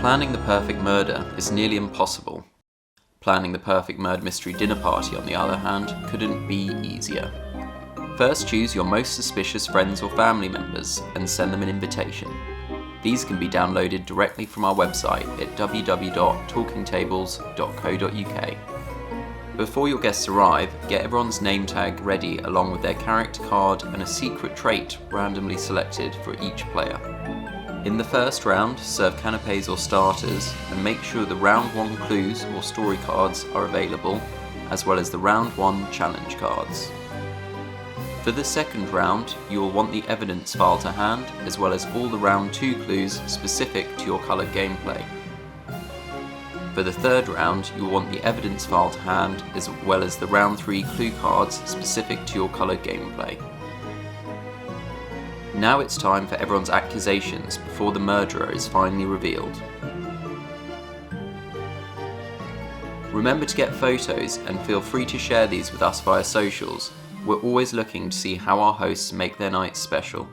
Planning the perfect murder is nearly impossible. Planning the perfect murder mystery dinner party, on the other hand, couldn't be easier. First, choose your most suspicious friends or family members and send them an invitation. These can be downloaded directly from our website at www.talkingtables.co.uk. Before your guests arrive, get everyone's name tag ready along with their character card and a secret trait randomly selected for each player. In the first round, serve canapes or starters and make sure the round 1 clues or story cards are available, as well as the round 1 challenge cards. For the second round, you will want the evidence file to hand, as well as all the round 2 clues specific to your coloured gameplay. For the third round, you will want the evidence file to hand, as well as the round 3 clue cards specific to your coloured gameplay. Now it's time for everyone's accusations before the murderer is finally revealed. Remember to get photos and feel free to share these with us via socials. We're always looking to see how our hosts make their nights special.